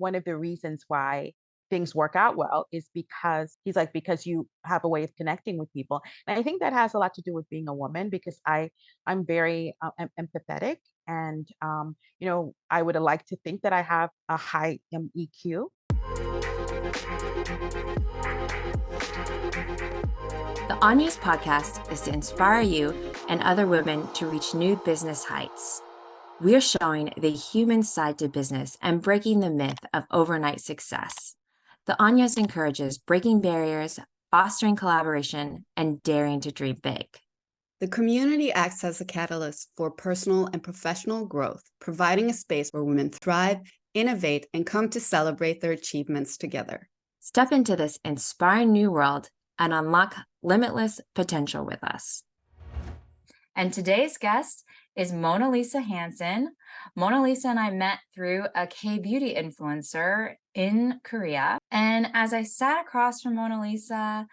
one of the reasons why things work out well is because he's like, because you have a way of connecting with people. And I think that has a lot to do with being a woman because I'm very empathetic and I would like to think that I have a high EQ. The On News podcast is to inspire you and other women to reach new business heights. We're showing the human side to business and breaking the myth of overnight success. The Anyos encourages breaking barriers, fostering collaboration, and daring to dream big. The community acts as a catalyst for personal and professional growth, providing a space where women thrive, innovate, and come to celebrate their achievements together. Step into this inspiring new world and unlock limitless potential with us. And today's guest is Mona Lisa Hanson. Mona Lisa and I met through a K-beauty influencer in Korea. And as I sat across from Mona Lisa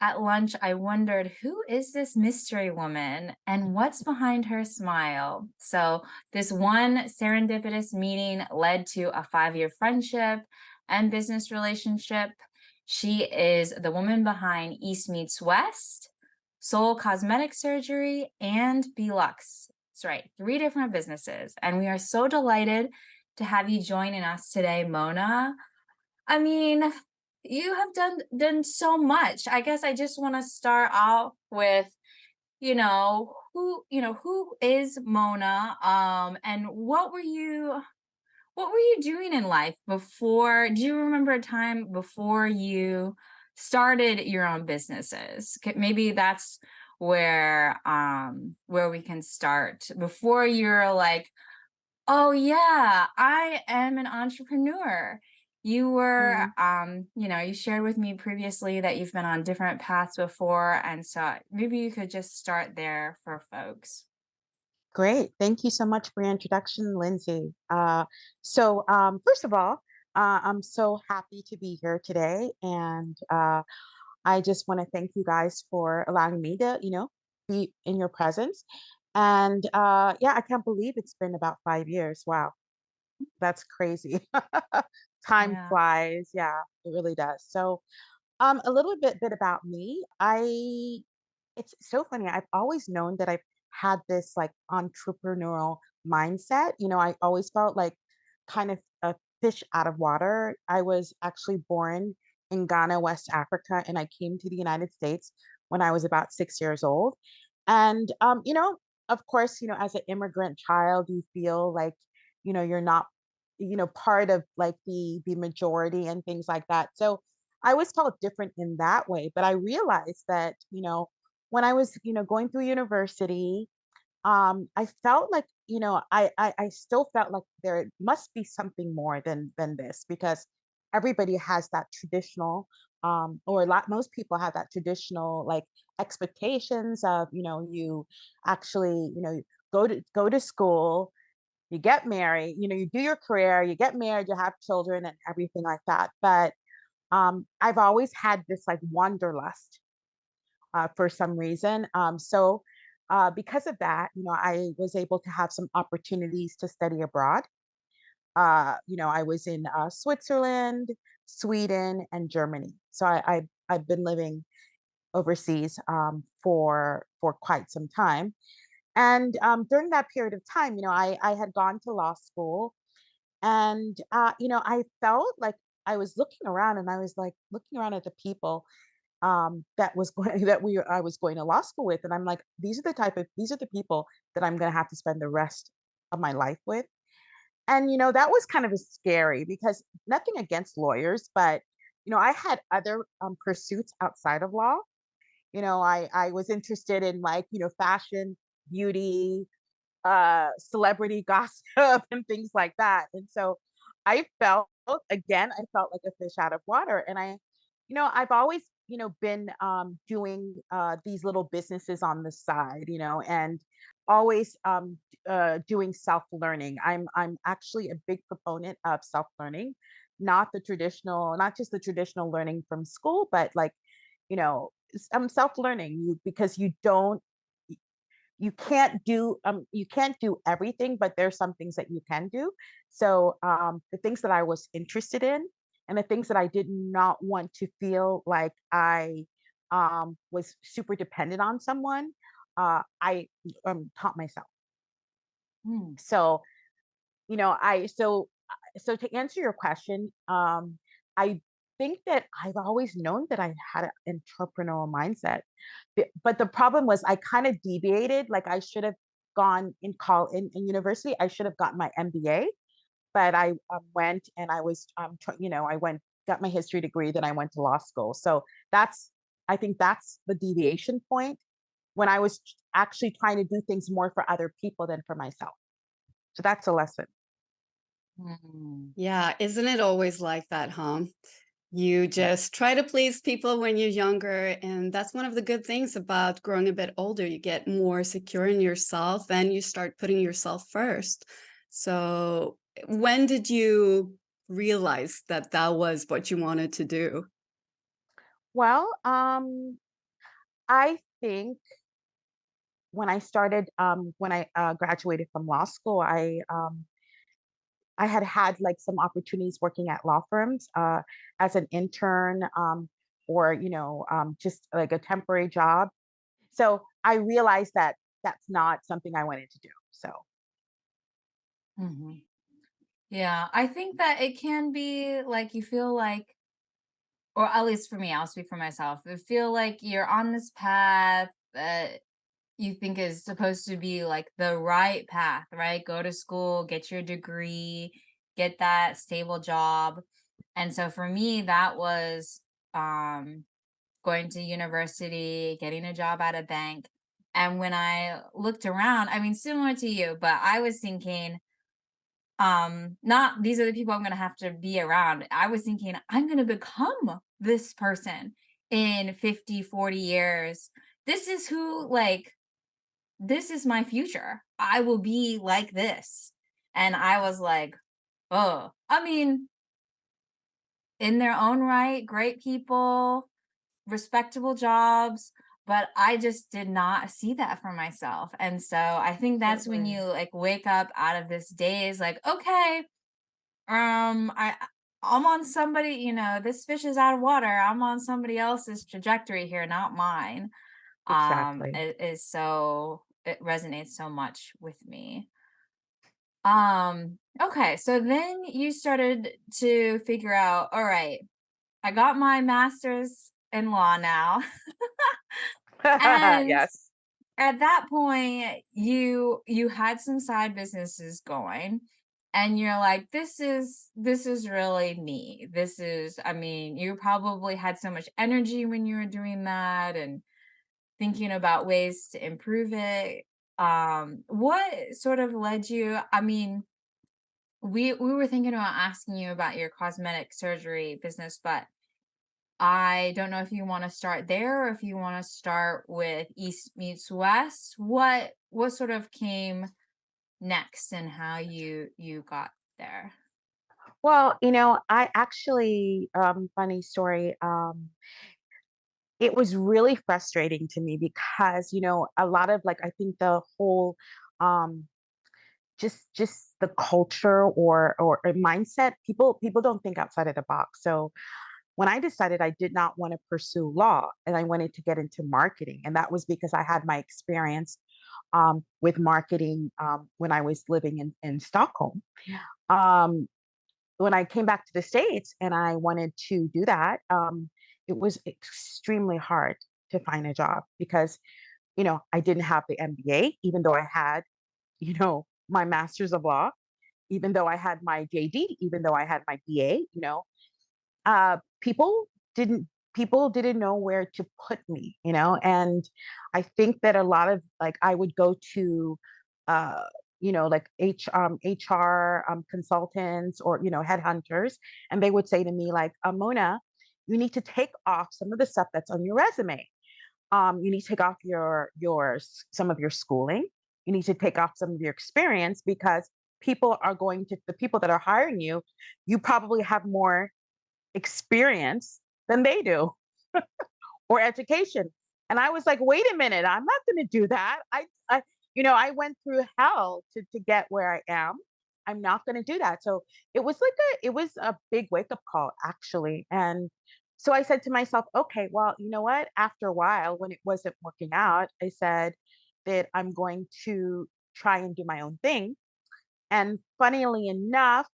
at lunch, I wondered, who is this mystery woman and what's behind her smile? So this one serendipitous meeting led to a 5-year friendship and business relationship. She is the woman behind East Meets West, Seoul Cosmetic Surgery, and BeLuxe. That's right, 3 different businesses. And we are so delighted to have you joining us today, Mona. I mean, you have done so much. I guess I just want to start out with, who is Mona? And what were you doing in life before? Do you remember a time before you started your own businesses? Maybe that's where we can start. Before you're like, oh yeah, I am an entrepreneur. You were, Mhm. you shared with me previously that you've been on different paths before, and so maybe you could just start there for folks. Great. Thank you so much for your introduction, Lindsay. First of all, I'm so happy to be here today. And I just want to thank you guys for allowing me to, be in your presence. And yeah, I can't believe it's been about 5 years. Wow, that's crazy. Time Yeah. flies. Yeah, it really does. A little bit about me. It's so funny. I've always known that I've had this like entrepreneurial mindset. I always felt like kind of a fish out of water. I was actually born in Ghana, West Africa, and I came to the United States when I was about 6 years old. And of course, as an immigrant child, you feel like, you're not, part of like the majority and things like that. So I always felt different in that way. But I realized that, when I was, going through university, I felt like, I still felt like there must be something more than this because everybody has that traditional, or a lot most people have that traditional like expectations of, you actually, go to school, you get married, you do your career, you get married, you have children and everything like that. But I've always had this like wanderlust for some reason. Because of that, I was able to have some opportunities to study abroad. I was in Switzerland, Sweden, and Germany. I've been living overseas for quite some time. And during that period of time, I had gone to law school, and I felt like I was looking around, and I was like looking around at the people that was going I was going to law school with, and I'm like, these are the people that I'm going to have to spend the rest of my life with. And that was kind of a scary because nothing against lawyers, but I had other pursuits outside of law. I was interested in like fashion, beauty, celebrity gossip, and things like that. And so I felt like a fish out of water. And I've always, been doing these little businesses on the side, and always doing self-learning. I'm actually a big proponent of self-learning, not just the traditional learning from school, but like, I'm self-learning because you don't you can't do everything, but there's some things that you can do. So the things that I was interested in and the things that I did not want to feel like I was super dependent on someone, I taught myself. Mm. So so to answer your question, I think that I've always known that I had an entrepreneurial mindset. But the problem was I kind of deviated. Like I should have gone in university. I should have gotten my MBA, but I went and I was I went got my history degree. Then I went to law school. So that's I think that's the deviation point when I was actually trying to do things more for other people than for myself. So that's a lesson. Mm. Yeah, isn't it always like that, huh? You Yeah. just try to please people when you're younger, and that's one of the good things about growing a bit older. You get more secure in yourself and you start putting yourself first. So, when did you realize that that was what you wanted to do? Well, I think when I graduated from law school, I had had like some opportunities working at law firms as an intern, or just like a temporary job. So I realized that that's not something I wanted to do. So Mhm. Yeah, I think that it can be like you feel like, or at least for me, I'll speak for myself. I feel like you're on this path that you think is supposed to be like the right path, right? Go to school, get your degree, get that stable job. And so for me, that was um going to university, getting a job at a bank. And when I looked around, I mean, similar to you, but I was thinking, not these are the people I'm going to have to be around. I was thinking I'm going to become this person in 50, 40 years. This is who, like, this is my future. I will be like this. And I was like, oh, I mean, in their own right, great people, respectable jobs, but I just did not see that for myself. And so I think that's when absolutely. you like wake up out of this daze like, okay, I'm on somebody, this fish is out of water. I'm on somebody else's trajectory here, not mine. Exactly. It resonates so much with me. Okay, so then you started to figure out, all right, I got my master's in law now. And Yes, at that point, you had some side businesses going and you're like, this is really me. This is, I mean, you probably had so much energy when you were doing that and thinking about ways to improve it. What sort of led you? I mean, we were thinking about asking you about your cosmetic surgery business, but I don't know if you want to start there or if you want to start with East meets West. What sort of came next and how you got there? well, I actually, funny story. It was really frustrating to me because a lot of like I think the whole um just the culture or a mindset, people don't think outside of the box. So when I decided I did not want to pursue law and I wanted to get into marketing, and that was because I had my experience with marketing when I was living in Stockholm. um, when I came back to the States and I wanted to do that, it was extremely hard to find a job because I didn't have the MBA, even though I had my master's of law, even though I had my JD, even though I had my BA. Uh, people didn't people didn't know where to put me, and I think that a lot of like I would go to uh like HR consultants or headhunters, and they would say to me like, Mona, you need to take off some of the stuff that's on your resume. You need to take off some of your schooling. You need to take off some of your experience because the people that are hiring you probably have more experience than they do or education. And I was like, wait a minute, I'm not going to do that. I went through hell to get where I am. I'm not going to do that. So it was a big wake up call actually. And so I said to myself, okay, well, you know what? After a while, when it wasn't working out, I said that I'm going to try and do my own thing. And funnily enough,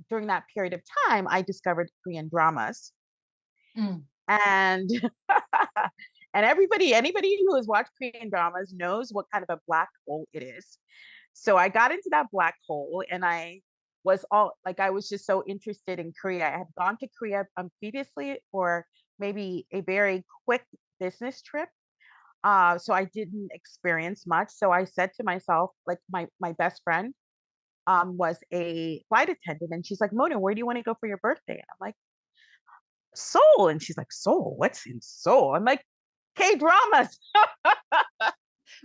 during that period of time, I discovered Korean dramas. Mm. And and anybody who has watched Korean dramas knows what kind of a black hole it is. So I got into that black hole and I was just so interested in Korea. I had gone to Korea previously for maybe a very quick business trip. So I didn't experience much. So I said to myself, like my best friend was a flight attendant, and she's like, Mona, where do you want to go for your birthday? And I'm like, Seoul. And she's like, Seoul? What's in Seoul? I'm like, K dramas.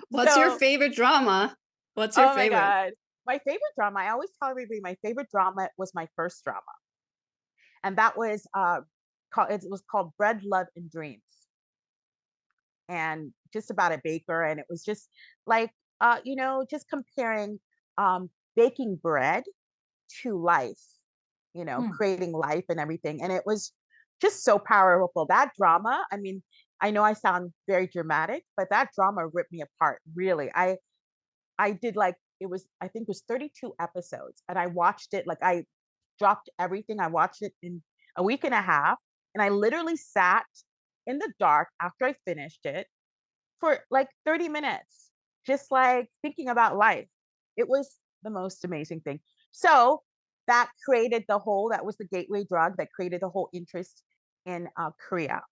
What's your So, favorite drama? What's your oh my favorite? God. My favorite drama, I always tell everybody my favorite drama was my first drama. And that was it was called Bread, Love, and Dreams. And just about a baker. And it was just like just comparing baking bread to life, Mm. creating life and everything. And it was just so powerful. That drama, I mean, I know I sound very dramatic, but that drama ripped me apart. Really. I did like I think it was 32 episodes and I watched it like I dropped everything. I watched it in a week and a half and I literally sat in the dark after I finished it for like 30 minutes, just like thinking about life. It was the most amazing thing. So that was the gateway drug that created the whole interest in Korea.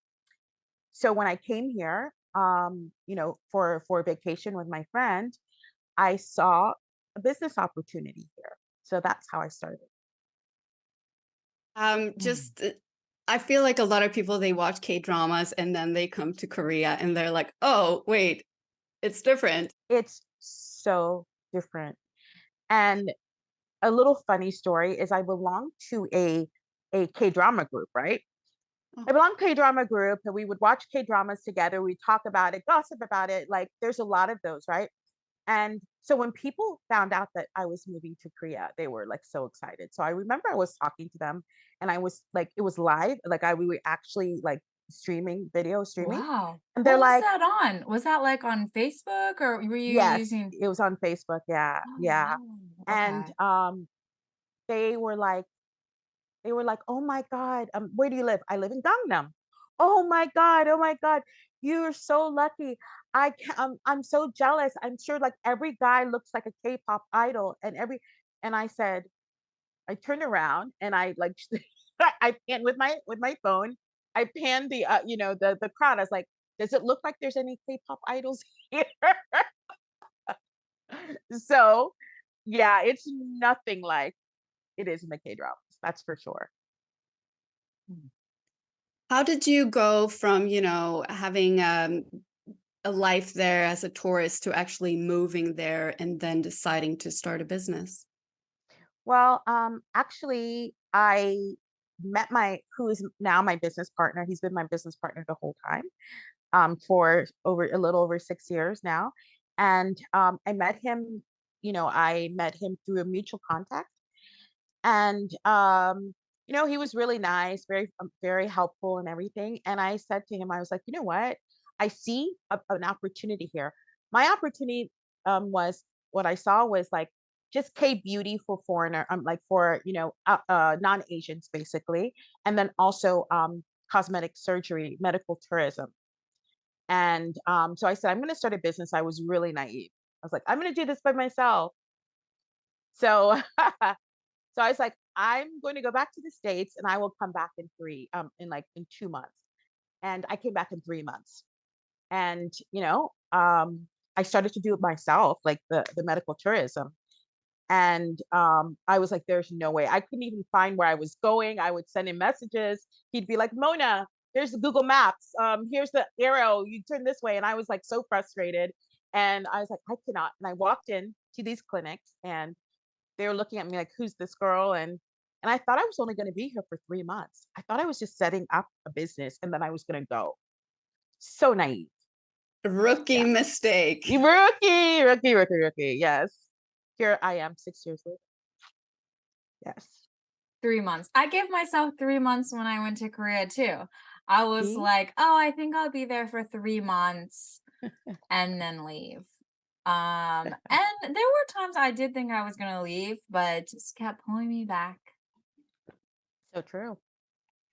So when I came here, for vacation with my friend, I saw a business opportunity here. So that's how I started. Mm. I feel like a lot of people they watch K dramas and then they come to Korea and they're like, oh wait, it's different. It's so different. And a little funny story is I belong to a K-drama group, right? Oh, I belong to a K-drama group and we would watch K-dramas together. We talk about it, gossip about it. Like there's a lot of those, right? And so when people found out that I was moving to Korea, they were like so excited. So I remember I was talking to them and I was like, it was live, like we were actually like video streaming. Wow. And they're What was like, that on? Was that, like, on Facebook, or were you yes, using? it was on Facebook. Yeah. Oh, Yeah. wow. And Okay. they were like, "Oh my god, where do you live?" "I live in Gangnam." "Oh my god, oh my god, you're so lucky. I'm so jealous. I'm sure like every guy looks like a K-pop idol and I said, I turned around and I like I panned with my phone. I panned the crowd. I was like, "Does it look like there's any K-pop idols here?" So, yeah, it's nothing like it is in the K-dramas. That's for sure. Mm. how did you go from, having a life there as a tourist to actually moving there and then deciding to start a business? Well, actually, I met who is now my business partner. He's been my business partner the whole time, for over a little over 6 years now. And I met him through a mutual contact. And, he was really nice, very helpful and everything. And I said to him, I was like, you know what? I see an opportunity here. My opportunity was what I saw was like just K beauty for foreigner, like for, non-Asians basically. And then also cosmetic surgery, medical tourism. And so I said, I'm going to start a business. I was really naive. I was like, I'm going to do this by myself. So So I was like, I'm going to go back to the States and I will come back in 2 months. And I came back in 3 months. And, I started to do it myself, like the medical tourism. And I was like, there's no way. I couldn't even find where I was going. I would send him messages. He'd be like, Mona, here's the Google Maps. Here's the arrow. You turn this way. And I was like so frustrated. And I was like, I cannot. And I walked in to these clinics and they were looking at me like, "Who's this girl?" And I thought I was only gonna be here for 3 months. I thought I was just setting up a business and then I was gonna go. So naive. Rookie Yeah. mistake. Rookie. Yes. Here I am 6 years later. Yes. 3 months. I gave myself 3 months when I went to Korea too. I was See? like, "Oh, I think I'll be there for 3 months and then leave." And there were times I did think I was gonna leave, but it just kept pulling me back. So true.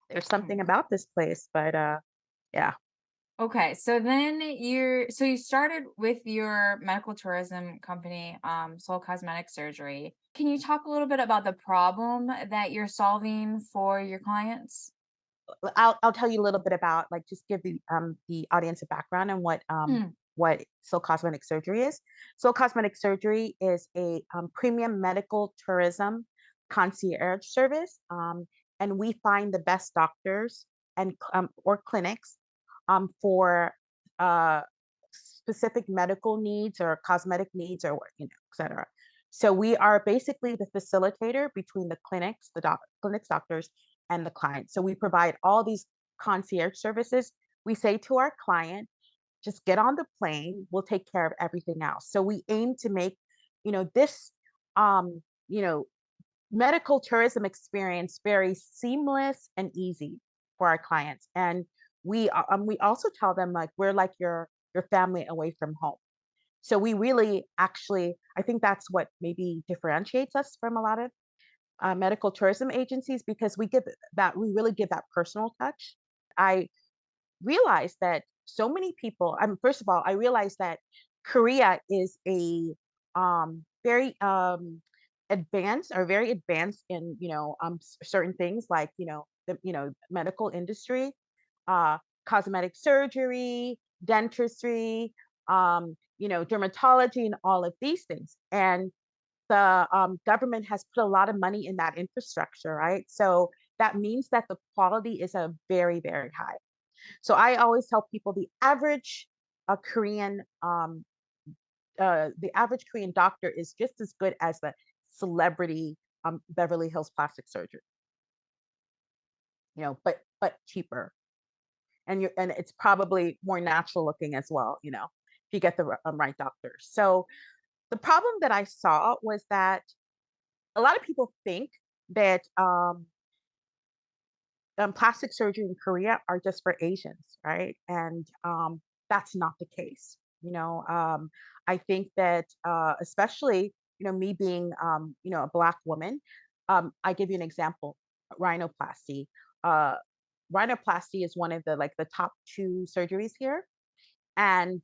There's something Hmm. about this place, but yeah. Okay, so then you started with your medical tourism company, Seoul Cosmetic Surgery. Can you talk a little bit about the problem that you're solving for your clients? I'll tell you a little bit about like just give the audience a background on Hmm. what Seoul Cosmetic Surgery is. Seoul Cosmetic Surgery is a premium medical tourism concierge service, and we find the best doctors and or clinics for uh, specific medical needs or cosmetic needs or et cetera. So we are basically the facilitator between the clinics, clinics, doctors, and the client. So we provide all these concierge services. We say to our client, just get on the plane, we'll take care of everything else. So we aim to make, this um, you know, medical tourism experience very seamless and easy for our clients. And we also tell them like we're like your family away from home. So we really actually, I think that's what maybe differentiates us from a lot of medical tourism agencies because we really give that personal touch. I realized that so many people, first of all, I realized that Korea is a very advanced or very advanced in certain things like the medical industry, uh, cosmetic surgery, dentistry, dermatology, and all of these things. And the government has put a lot of money in that infrastructure, right? So that means that the quality is a very, very high. So I always tell people the average Korean doctor is just as good as the celebrity Beverly Hills plastic surgery, but cheaper, and it's probably more natural looking as well, if you get the right doctors. So the problem that I saw was that a lot of people think that plastic surgery in Korea are just for Asians, right? And that's not the case. I think that especially me being a black woman, I give you an example: rhinoplasty. Uh, Rhinoplasty is one of the like the top two surgeries here, and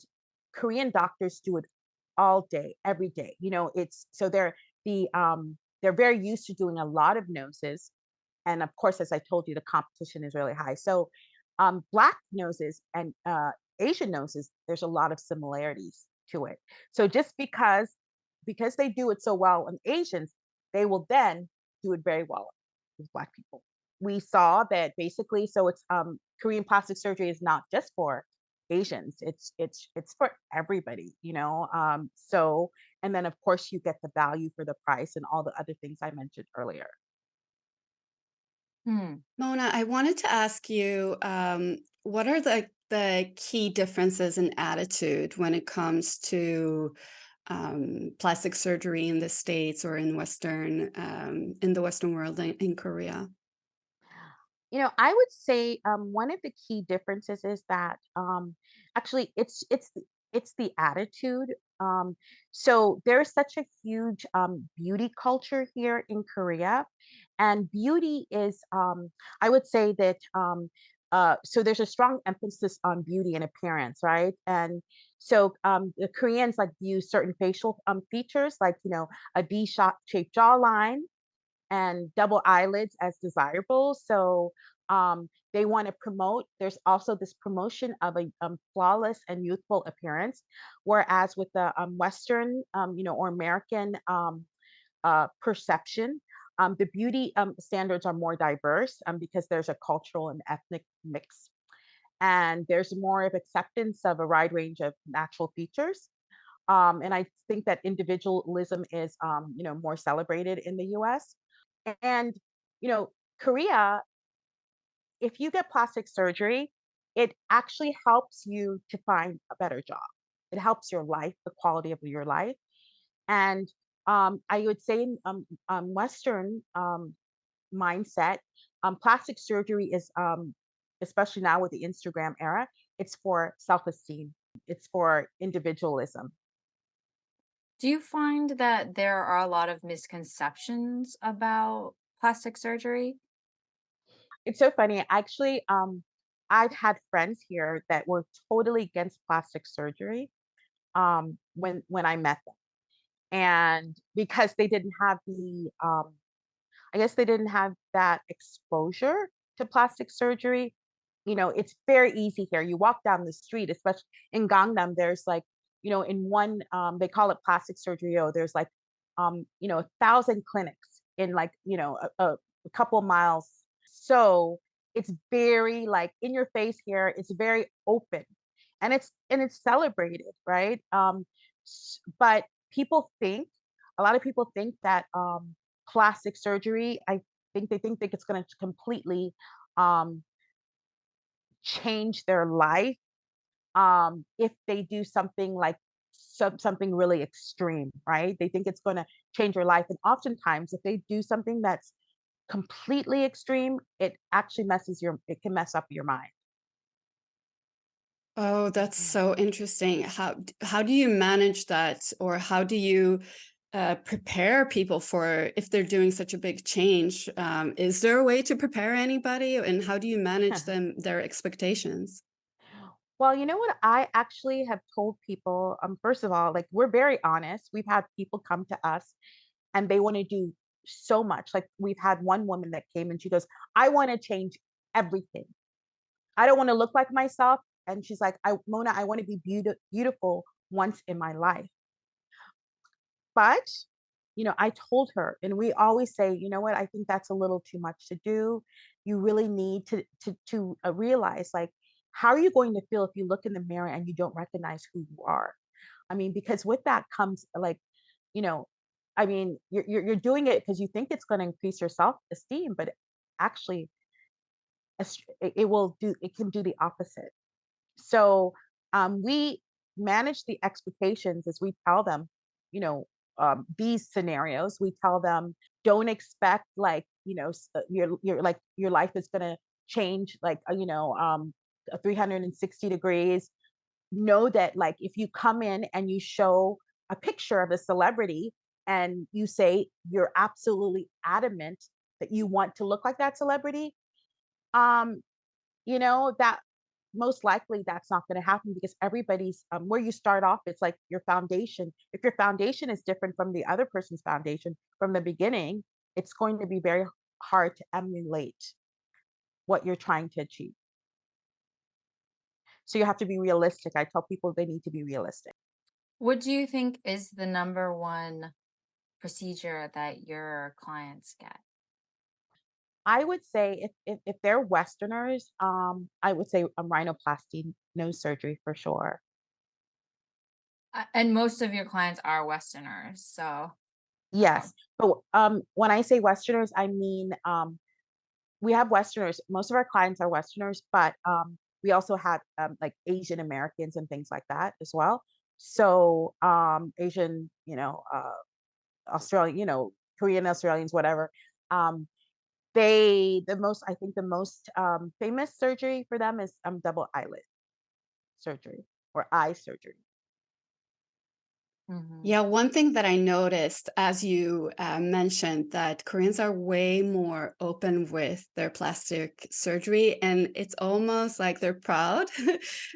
Korean doctors do it all day, every day. It's so they're very used to doing a lot of noses, and of course, as I told you, the competition is really high. So, black noses and Asian noses, there's a lot of similarities to it. So just because they do it so well on Asians, they will then do it very well with black people. We saw that basically, so it's Korean plastic surgery is not just for Asians. It's for everybody, So and then of course you get the value for the price and all the other things I mentioned earlier. Hmm. Mona, I wanted to ask you, what are the key differences in attitude when it comes to plastic surgery in the States or in the Western world in Korea? I would say one of the key differences is that actually it's the attitude. So there's such a huge beauty culture here in Korea, and beauty is I would say that so there's a strong emphasis on beauty and appearance, right? And so the Koreans like view certain facial features like a shaped jawline and double eyelids as desirable. So they want to promote. There's also this promotion of a flawless and youthful appearance, whereas with the Western, or American perception, the beauty standards are more diverse because there's a cultural and ethnic mix, and there's more of acceptance of a wide range of natural features. And I think that individualism is, more celebrated in the U.S. And, you know, Korea, if you get plastic surgery, it actually helps you to find a better job. It helps your life, the quality of your life. And I would say in Western mindset, plastic surgery is, especially now with the Instagram era, it's for self esteem, it's for individualism. Do you find that there are a lot of misconceptions about plastic surgery? It's so funny. Actually, I've had friends here that were totally against plastic surgery when I met them, and because they didn't have the I guess they didn't have that exposure to plastic surgery. It's very easy here. You walk down the street, especially in Gangnam, there's like, in one, they call it plastic surgery. Oh, there's like, 1,000 clinics in like, a couple miles. So it's very like in your face here. It's very open, and it's celebrated, right? But people think, a lot of people think that plastic surgery, they think it's going to completely um, change their life if they do something like something really extreme, right? They think it's going to change your life, and oftentimes, if they do something that's completely extreme, it can mess up your mind. Oh, that's Mm. so interesting. How do you manage that, or how do you prepare people for if they're doing such a big change? Is there a way to prepare anybody, and how do you manage their expectations? Well, you know what? I actually have told people, first of all, like we're very honest. We've had people come to us and they want to do so much. Like we've had one woman that came and she goes, I want to change everything. I don't want to look like myself. And she's like, Mona, I want to be beautiful once in my life. But, I told her, and we always say, you know what, I think that's a little too much to do. You really need to realize, like, how are you going to feel if you look in the mirror and you don't recognize who you are? I mean, because with that comes like, you know, I mean, you're doing it because you think it's going to increase your self esteem, but actually, it can do the opposite. So we manage the expectations as we tell them, you know, these scenarios. We tell them, don't expect like, your life is gonna change like, 360 degrees. Know that like if you come in and you show a picture of a celebrity and you say you're absolutely adamant that you want to look like that celebrity, um, that most likely that's not going to happen because everybody's where you start off, it's like your foundation. If your foundation is different from the other person's foundation from the beginning, it's going to be very hard to emulate what you're trying to achieve. So you have to be realistic. I tell people they need to be realistic. What do you think is the number one procedure that your clients get? I would say if they're Westerners, I would say a rhinoplasty, nose surgery for sure. And most of your clients are Westerners, so oh, Yes, but when I say Westerners, I mean we have Westerners. Most of our clients are Westerners, but we also have like Asian Americans and things like that as well. So Asian, Australian, Korean Australians, whatever. Um, I think the most famous surgery for them is double eyelid surgery or eye surgery. mhm. Yeah, one thing that I noticed as you mentioned that Koreans are way more open with their plastic surgery, and it's almost like they're proud.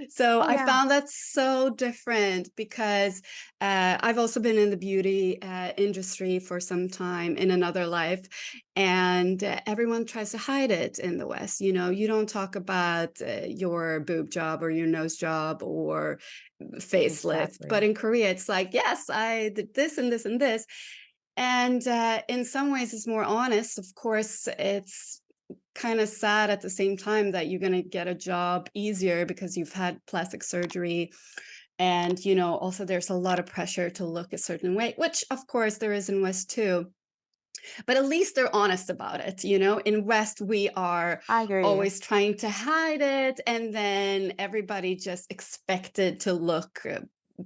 So Oh I yeah. found that so different because I've also been in the beauty industry for some time in another life, and everyone tries to hide it in the West. You don't talk about your boob job or your nose job or facelift. But Exactly. in Korea, it's like, yes, I did this and this and this. And in some ways, it's more honest. Of course, it's kind of sad at the same time that you're going to get a job easier because you've had plastic surgery. And, also there's a lot of pressure to look a certain way, which of course there is in West too. But at least they're honest about it, you know? In West, we are I agree. always trying to hide it, and then everybody just expected to look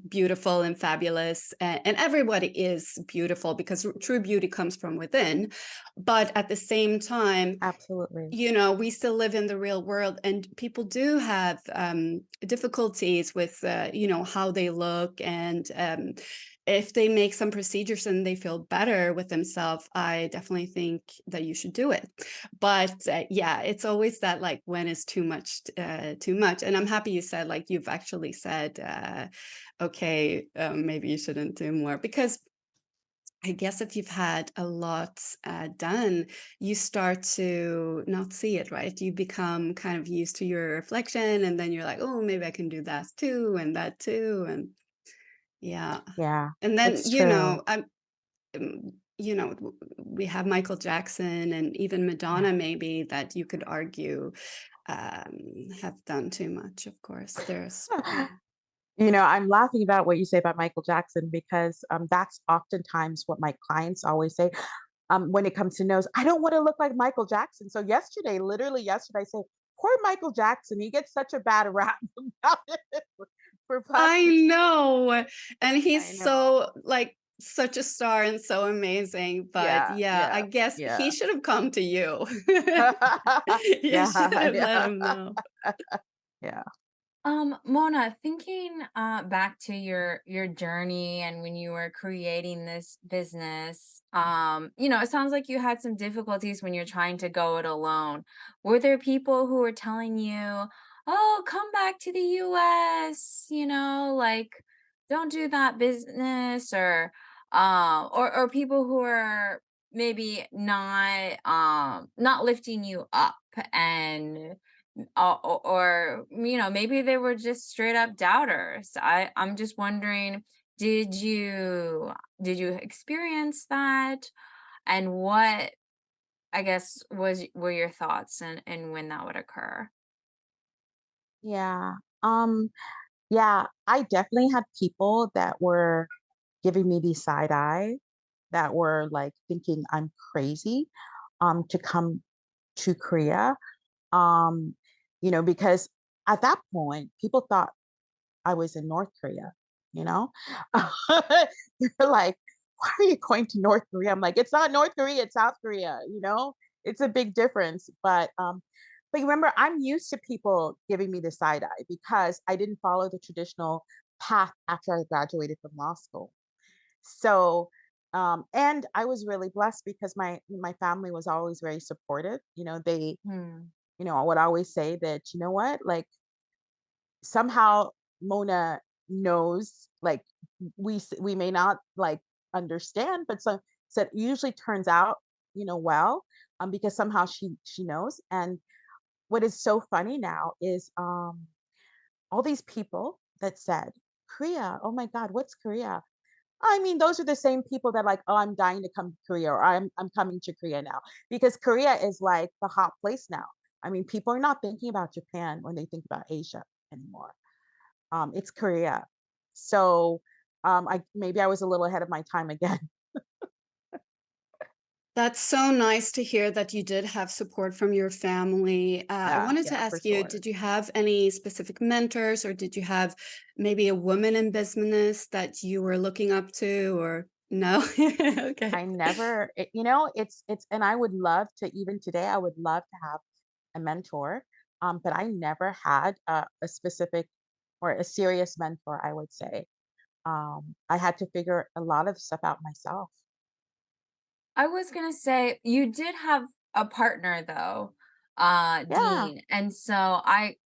beautiful and fabulous, and everybody is beautiful because true beauty comes from within. But at the same time, Absolutely. you know, we still live in the real world, and people do have difficulties with, you know, how they look. And if they make some procedures and they feel better with themselves, I definitely think that you should do it. But yeah, it's always that, like, when is too much, too much. And I'm happy you said, like, you've actually said, okay, maybe you shouldn't do more, because I guess if you've had a lot done, you start to not see it, right? You become kind of used to your reflection, and then you're like, oh, maybe I can do that too, and that too. And yeah. Yeah, And then, it's true. you know, we have Michael Jackson and even Yeah. Madonna, maybe, that you could argue have done too much, of course. There's, yeah. I'm laughing about what you say about Michael Jackson because that's oftentimes what my clients always say when it comes to nose. I don't want to look like Michael Jackson. So yesterday, literally yesterday, I say, poor Michael Jackson. He gets such a bad rap about it for I plastic surgery. know, and I he's know. so, like, such a star and so amazing, but Yeah, yeah, I yeah, guess he yeah. should have come to you. You should Yeah, have let yeah, him know. yeah, Mona, thinking back to your journey and when you were creating this business, it sounds like you had some difficulties when you're trying to go it alone. Were there people who were telling you, "Oh, come back to the US," like, "Don't do that business," or people who are maybe not lifting you up and maybe they were just straight up doubters. I'm just wondering, did you did you experience that? And what, I guess, were your thoughts and when that would occur? yeah. Um, yeah, I definitely had people that were giving me the side eye, that were like thinking I'm crazy to come to Korea. Um, because at that point, people thought I was in North Korea, you know? They're like, why are you going to North Korea? I'm like, it's not North Korea, it's South Korea, you know? It's a big difference. But remember, I'm used to people giving me the side eye because I didn't follow the traditional path after I graduated from law school. So and I was really blessed because my family was always very supportive. They, Hmm. would always say that, you know what, like somehow Mona knows, like we may not like understand, but so said usually turns out, well, because somehow she knows. And what is so funny now is all these people that said, Korea, oh my God, what's Korea? I mean, those are the same people that like, oh, I'm dying to come to Korea, or I'm coming to Korea now because Korea is like the hot place now. I mean, people are not thinking about Japan when they think about Asia anymore. It's Korea. So I maybe I was a little ahead of my time again. That's so nice to hear that you did have support from your family. I Yeah, wanted to yeah, for ask you, sure. did you have any specific mentors, or did you have maybe a woman in business that you were looking up to, or no? Okay. I never, it's, and I would love to, even today, I would love to have a mentor, but I never had a specific or a serious mentor, I would say. I had to figure a lot of stuff out myself. I was gonna say you did have a partner though, Yeah. Dean, and so I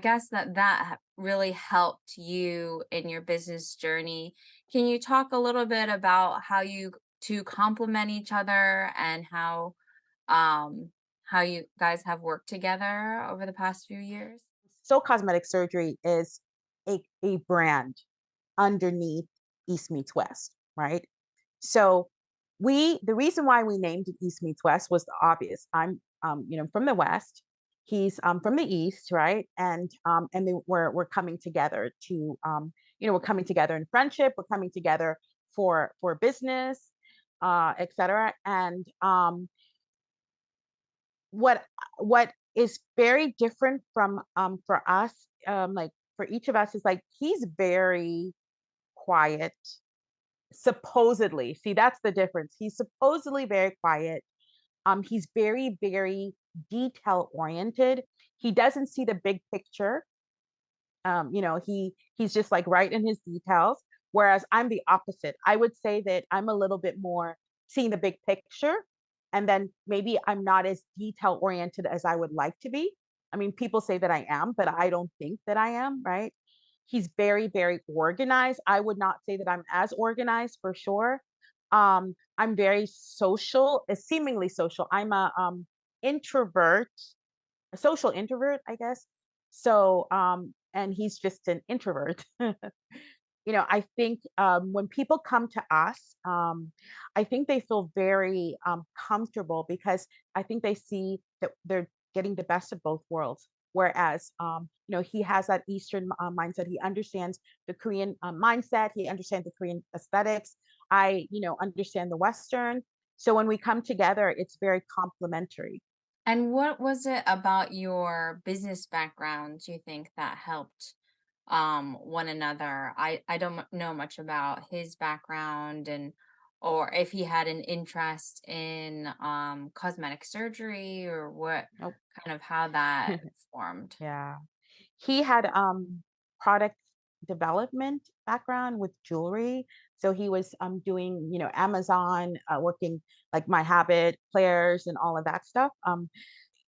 guess that really helped you in your business journey. Can you talk a little bit about how you two complement each other and um how you guys have worked together over the past few years? Seoul Cosmetic Surgery is a brand underneath East Meets West, right? So the reason why we named it East Meets West was the obvious. I'm from the West. He's from the East, right? And we're coming together to we're coming together in friendship. We're coming together for business. etc. And what what is very different from for us, like for each of us, is like he's very quiet. Supposedly, see, that's the difference. He's supposedly very quiet. He's very, very detail oriented. He doesn't see the big picture. He's just like right in his details. Whereas I'm the opposite. I would say that I'm a little bit more seeing the big picture, and then maybe I'm not as detail oriented as I would like to be. I mean, people say that I am, but I don't think that I am, right? He's very, very organized. I would not say that I'm as organized for sure. I'm very social, seemingly social. I'm a introvert, a social introvert, I guess. So, and he's just an introvert. I think when people come to us, I think they feel very comfortable because I think they see that they're getting the best of both worlds. Whereas, he has that Eastern mindset. He understands the Korean mindset. He understands the Korean aesthetics. Understand the Western. So when we come together, it's very complementary. And what was it about your business background, do you think, that helped one another? I don't know much about his background, and or if he had an interest in cosmetic surgery, or what Nope. kind of how that formed. Yeah. He had product development background with jewelry. So he was doing, Amazon, working like My Habit, Players, and all of that stuff.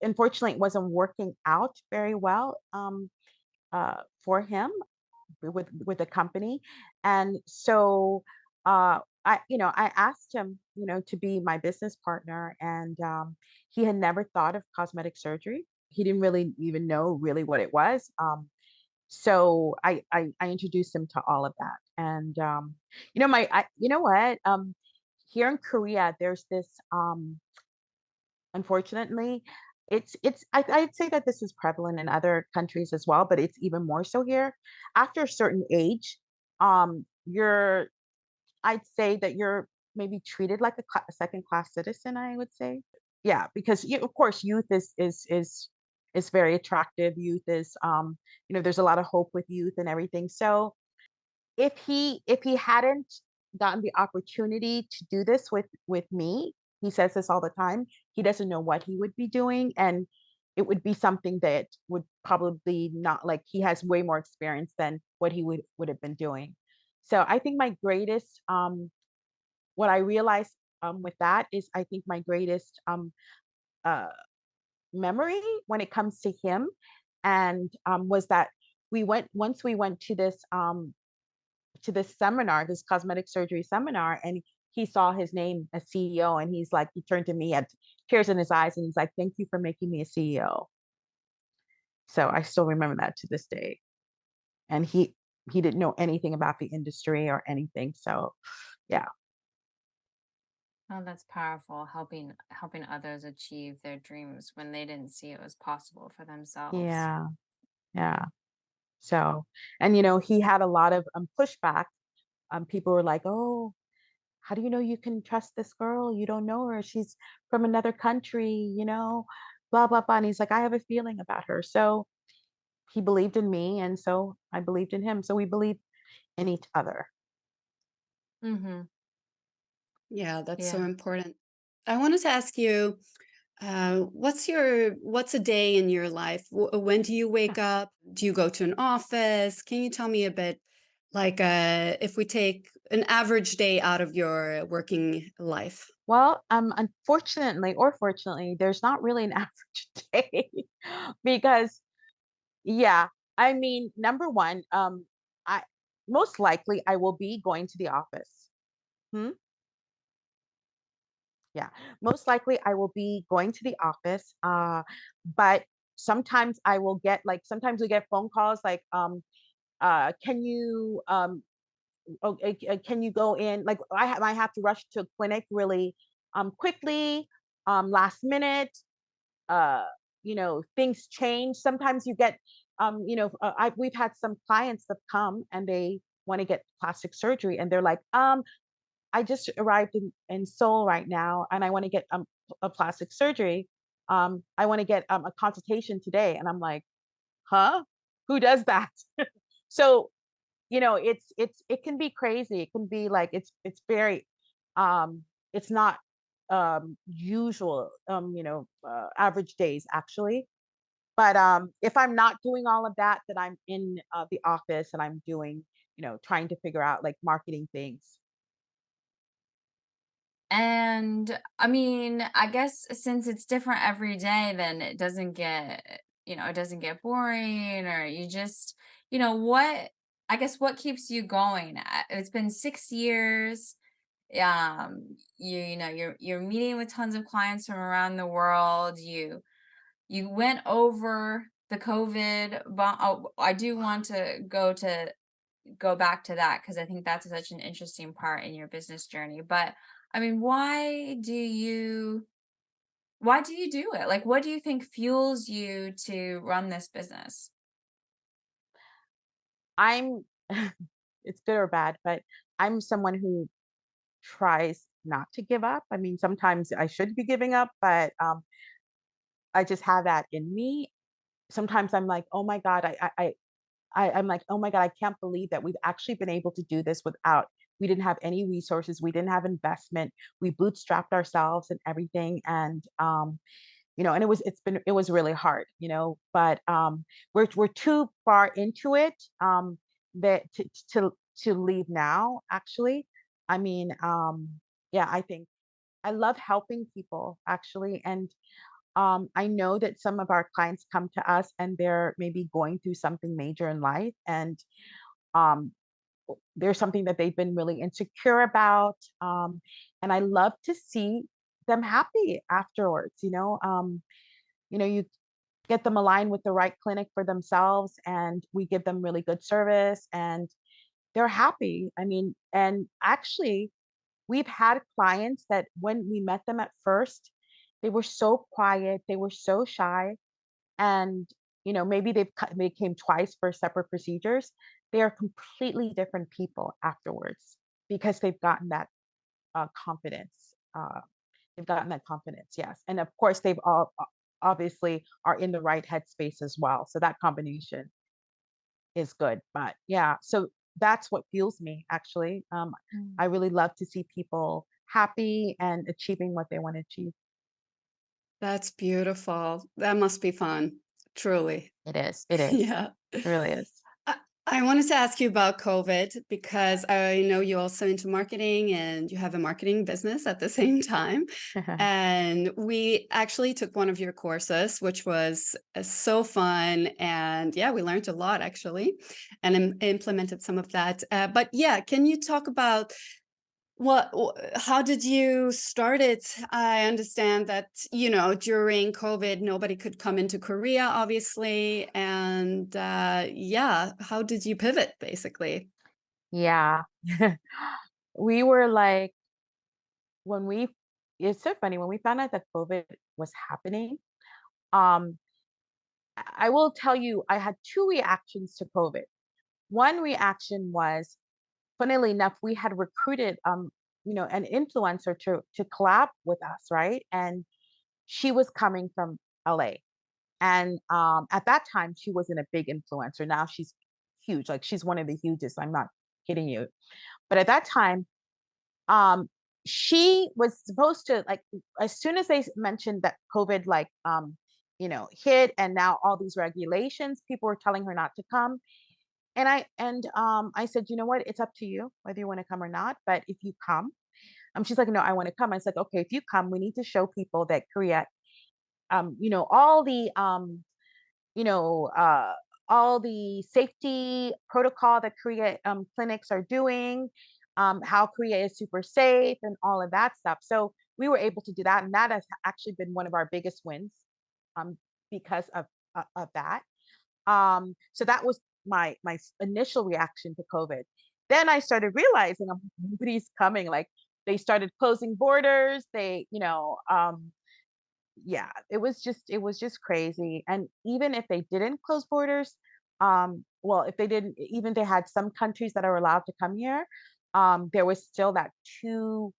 Unfortunately, it wasn't working out very well for him with the company, and so I asked him, to be my business partner, and he had never thought of cosmetic surgery. He didn't really even know really what it was. So I introduced him to all of that, and you know what, here in Korea, there's this unfortunately, I'd say that this is prevalent in other countries as well, but it's even more so here. After a certain age, you're I'd say that you're maybe treated like a second class citizen, I would say. Yeah, because of course youth is very attractive. Youth is there's a lot of hope with youth and everything. So if he hadn't gotten the opportunity to do this with me, he says this all the time, he doesn't know what he would be doing, and it would be something that would probably not, like, he has way more experience than what he would have been doing. So I think my greatest what I realized with that is, I think my greatest uh memory when it comes to him, and was that we went to this seminar, this cosmetic surgery seminar, and he saw his name as CEO, and he turned to me, had tears in his eyes, and he's like, "Thank you for making me a CEO." So I still remember that to this day. And he didn't know anything about the industry or anything. So yeah. Oh, that's powerful, helping others achieve their dreams when they didn't see it was possible for themselves. Yeah. Yeah. So, and he had a lot of pushback. People were like, "Oh, how do you know you can trust this girl? You don't know her. She's from another country, blah, blah, blah." And he's like, "I have a feeling about her." So he believed in me, and so I believed in him. So we believed in each other. Mhm. Yeah, that's so Yeah. important. I wanted to ask you, what's a day in your life? When do you wake up? Do you go to an office? Can you tell me a bit, like, if we take an average day out of your working life? Well, unfortunately or fortunately, there's not really an average day because, yeah, I mean, number one, I most likely I will be going to the office. Hmm? Yeah, most likely I will be going to the office. But sometimes I will get, like, sometimes we get phone calls like, can you can you go in, like, I have to rush to a clinic really quickly, last minute, uh things change. Sometimes you get we've had some clients that come and they want to get plastic surgery, and they're like, I just arrived in Seoul right now, and I want to get a plastic surgery. I want to get a consultation today, and I'm like, huh? Who does that? So it can be crazy. It can be like it's very it's not usual average days actually. But if I'm not doing all of that, then I'm in the office and I'm doing, trying to figure out like marketing things. And I mean, I guess since it's different every day, then it doesn't get, it doesn't get boring or you just, what, I guess what keeps you going? It's been 6 years. You're meeting with tons of clients from around the world. You went over the COVID, but I do want to go back to that because I think that's such an interesting part in your business journey. But I mean, why do you do it? Like, what do you think fuels you to run this business? I'm it's good or bad, but I'm someone who tries not to give up. I mean, sometimes I should be giving up, but I just have that in me. Sometimes I'm like, oh my God, I'm like, oh my God, I can't believe that we've actually been able to do this without, we didn't have any resources, we didn't have investment, we bootstrapped ourselves and everything. And and it was really hard, but we're too far into it that to leave now, actually. I mean, yeah, I think I love helping people actually. And I know that some of our clients come to us and they're maybe going through something major in life, and um, there's something that they've been really insecure about. And I love to see them happy afterwards. You get them aligned with the right clinic for themselves, and we give them really good service, and they're happy. I mean, and actually, we've had clients that when we met them at first, they were so quiet, they were so shy, and maybe they came twice for separate procedures. They are completely different people afterwards because they've gotten that confidence. They've gotten that confidence, yes, and of course they've all obviously are in the right headspace as well. So that combination is good. But yeah, so that's what fuels me actually. Mm. I really love to see people happy and achieving what they want to achieve. That's beautiful. That must be fun, truly. It is. It is. Yeah. It really is. I I wanted to ask you about COVID because I know you're also into marketing and you have a marketing business at the same time. And we actually took one of your courses, which was so fun. And yeah, we learned a lot actually and implemented some of that. But yeah, can you talk about how did you start it? I understand that, during COVID, nobody could come into Korea, obviously. And yeah, how did you pivot basically? Yeah. We were like, when we it's so funny, when we found out that COVID was happening, um, I will tell you, I had two reactions to COVID. One reaction was, funnily enough, we had recruited an influencer to collab with us, right? And she was coming from LA. And at that time, she wasn't a big influencer. Now she's huge. Like she's one of the hugest. I'm not kidding you. But at that time, um, she was supposed to like as soon as they mentioned that COVID hit, and now all these regulations, people were telling her not to come. And I said, you know what? It's up to you whether you want to come or not. But if you come, she's like, no, I want to come. I said, okay, if you come, we need to show people that Korea, all the you know, uh, all the safety protocol that Korea clinics are doing, how Korea is super safe and all of that stuff. So we were able to do that, and that has actually been one of our biggest wins um, because of that. So that was my initial reaction to COVID. Then I started realizing nobody's coming. Like they started closing borders. Yeah, it was just crazy. And even if they didn't close borders, well, if they didn't, even they had some countries that are allowed to come here, There was still that 2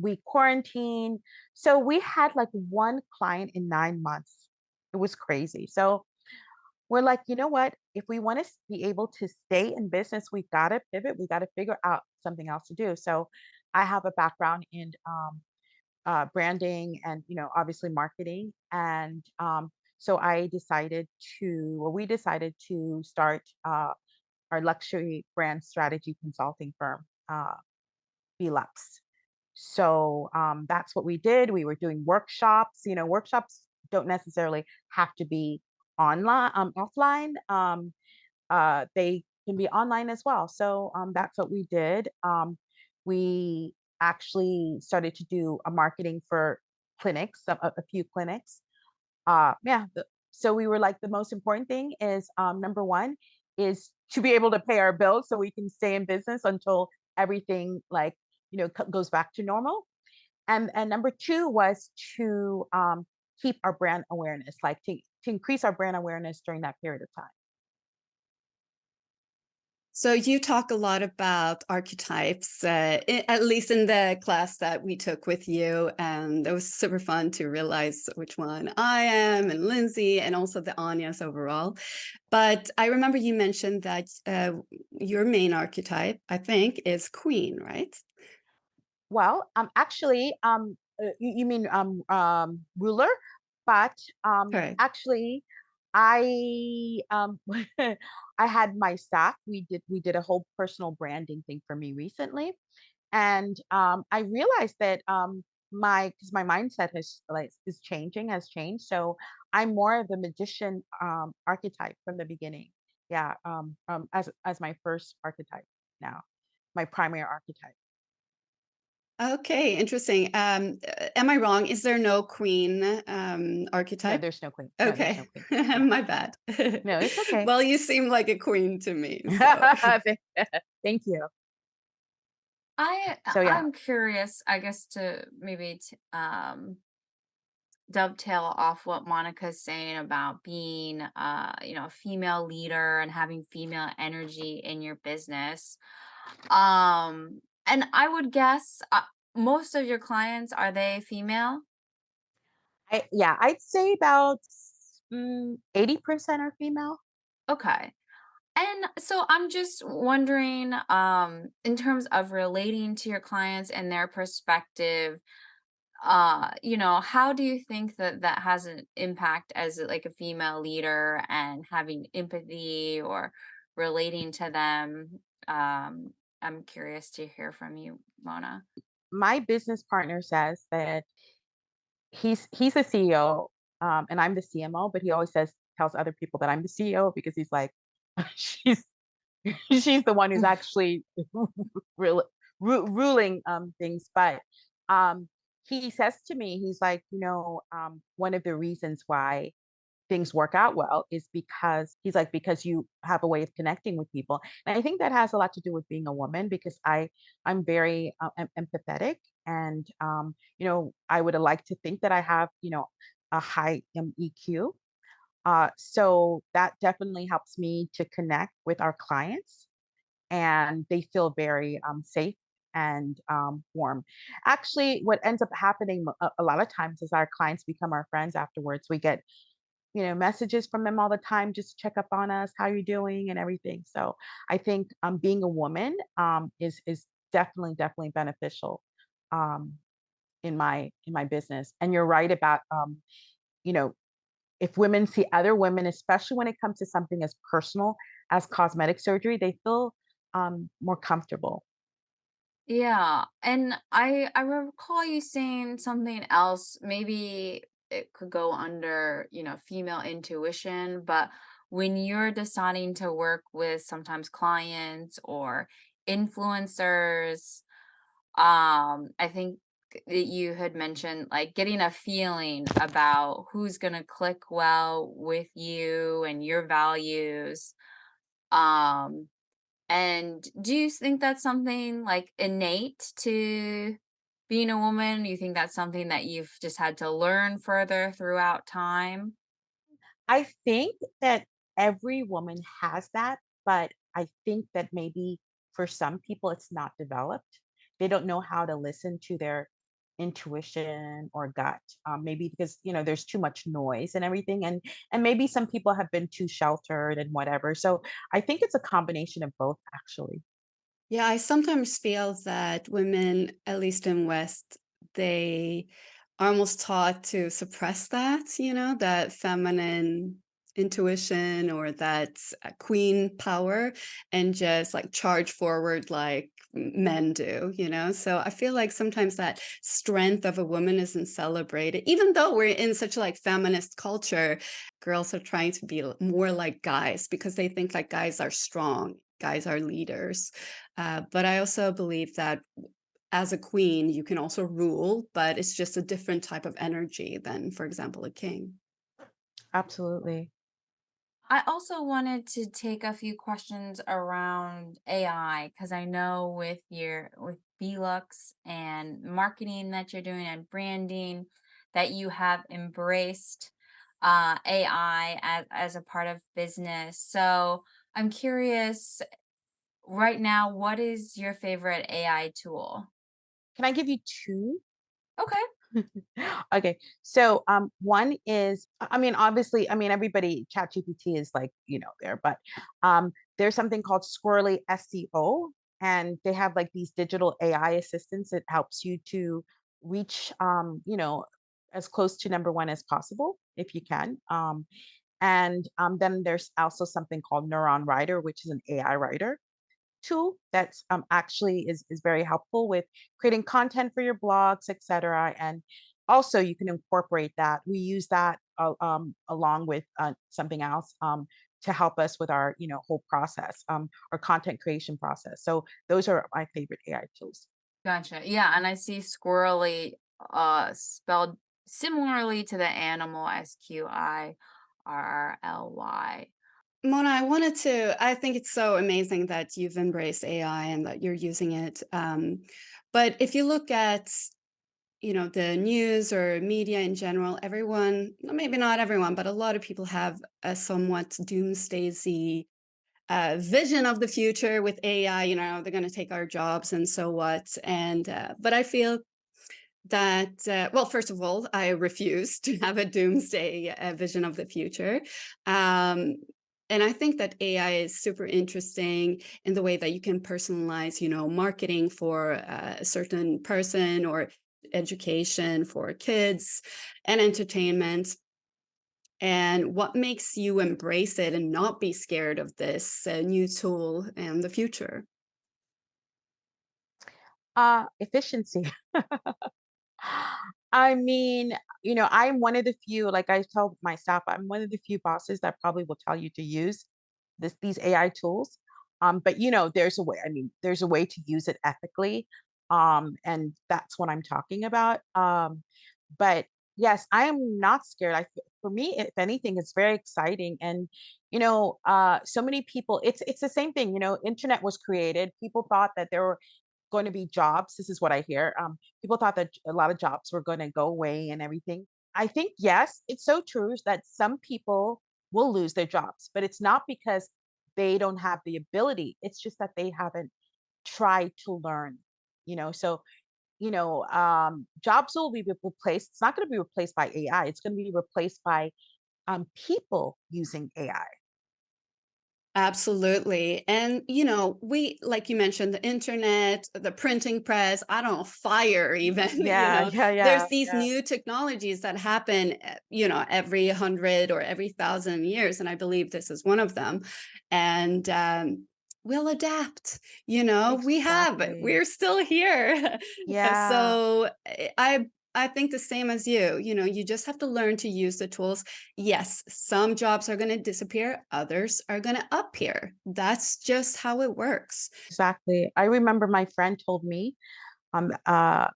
week quarantine. So we had like one client in 9 months. It was crazy. So we're like, you know what? If we want to be able to stay in business, we got to pivot. We got to figure out something else to do. So I have a background in branding and, obviously marketing. And so I decided or we decided to start our luxury brand strategy consulting firm, BeLuxe. So that's what we did. We were doing workshops. Workshops don't necessarily have to be offline. They can be online as well. So that's what we did. We actually started to do a marketing for clinics, a few clinics. Yeah. So we were like, the most important thing is number one is to be able to pay our bills so we can stay in business until everything like goes back to normal. And number two was to keep our brand awareness, like to increase our brand awareness during that period of time. So you talk a lot about archetypes, at least in the class that we took with you, and it was super fun to realize which one I am, and Lindsay, and also the Anyas overall. But I remember you mentioned that your main archetype, I think, is Queen, right? Well, actually, you mean ruler, but Correct. actually, I I had my staff. We did a whole personal branding thing for me recently, and I realized that my because my mindset is changing, has changed. So I'm more of the magician archetype from the beginning. Yeah, as my first archetype now, my primary archetype. Okay, interesting. Am I wrong? Is there no queen No, archetype? there's no queen. No, there's no Okay, queen. Yeah. my bad. No, it's okay. Well, you seem like a queen to me, so. Thank thank you. So yeah, I'm curious, I guess, to maybe dovetail off what Monica's saying about being a female leader and having female energy in your business. And I would guess most of your clients, are they female? I'd say about 80% are female. Okay. And so I'm just wondering, in terms of relating to your clients and their perspective, how do you think that that has an impact as like a female leader and having empathy or relating to them? I'm curious to hear from you, Mona. My business partner says that he's a CEO, and I'm the CMO, but he always tells other people that I'm the CEO because he's like, she's she's the one who's actually real, ruling things. But um, he says to me, he's like, one of the reasons why things work out well is because he's like, because you have a way of connecting with people. And I think that has a lot to do with being a woman because I'm very empathetic, and I would like to think that I have a high EQ. So that definitely helps me to connect with our clients, and they feel very safe and warm. Actually, what ends up happening a lot of times is our clients become our friends afterwards. We get messages from them all the time, just check up on us, how you doing, and everything. So I think being a woman is definitely beneficial um, in my business. And you're right about you know if women see other women, especially when it comes to something as personal as cosmetic surgery, they feel more comfortable. Yeah, and I recall you saying something else. Maybe it could go under, female intuition, but when you're deciding to work with sometimes clients or influencers, I think that you had mentioned like getting a feeling about who's going to click well with you and your values. Um and do you think that's something like innate to being a woman? You think that's something that you've just had to learn further throughout time? I think that every woman has that, but I think that maybe for some people it's not developed. They don't know how to listen to their intuition or gut. Maybe because there's too much noise and everything, and maybe some people have been too sheltered and whatever. So I think it's a combination of both, actually. Yeah, I sometimes feel that women, at least in West, they are almost taught to suppress that, that feminine intuition or that queen power and just like charge forward like men do, So I feel like sometimes that strength of a woman isn't celebrated, even though we're in such like feminist culture. Girls are trying to be more like guys because they think like guys are strong, guys are leaders. But I also believe that as a queen, you can also rule, but it's just a different type of energy than, for example, a king. Absolutely. I also wanted to take a few questions around AI because I know with BeLuxe and marketing that you're doing and branding that you have embraced AI as a part of business. So I'm curious right now, what is your favorite AI tool? Can I give you two? Okay. Okay. So one is, I mean, obviously, I mean, everybody, ChatGPT is like, there, but there's something called Squirrely SEO, and they have like these digital AI assistants that helps you to reach, as close to number one as possible if you can. And then there's also something called Neuron Writer, which is an AI writer tool that's actually is very helpful with creating content for your blogs, etc. And also, you can incorporate that. We use that along with something else to help us with our whole process, our content creation process. So those are my favorite AI tools. Gotcha. Yeah, and I see squirrely spelled similarly to the animal SQIRRLY. Mona, I think it's so amazing that you've embraced AI and that you're using it. But if you look at, the news or media in general, everyone, maybe not everyone, but a lot of people have a somewhat doomsday vision of the future with AI. They're going to take our jobs and so what. And but I feel that well, first of all, I refuse to have a doomsday vision of the future. Um, and I think that AI is super interesting in the way that you can personalize, marketing for a certain person or education for kids and entertainment. And what makes you embrace it and not be scared of this new tool in the future? Efficiency. I mean, I'm one of the few, like I tell my staff, I'm one of the few bosses that probably will tell you to use these AI tools. But there's a way. I mean, there's a way to use it ethically. And that's what I'm talking about. But yes, I am not scared. For me, if anything, it's very exciting. And so many people, it's the same thing. Internet was created. People thought that there were going to be jobs. This is what I hear. People thought that a lot of jobs were going to go away and everything. I think, yes, it's so true that some people will lose their jobs, but it's not because they don't have the ability. It's just that they haven't tried to learn, So, jobs will be replaced. It's not going to be replaced by AI. It's going to be replaced by people using AI. Absolutely. And, we, like you mentioned, the internet, the printing press, I don't know, fire, even, Yeah, yeah, there's yeah, these yeah. new technologies that happen, every 100 or every 1,000 years. And I believe this is one of them. And, we'll adapt, Exactly. we're still here. Yeah. So I think the same as you. You just have to learn to use the tools. Yes, some jobs are going to disappear, others are going to appear. That's just how it works. Exactly. I remember my friend told me, um, uh,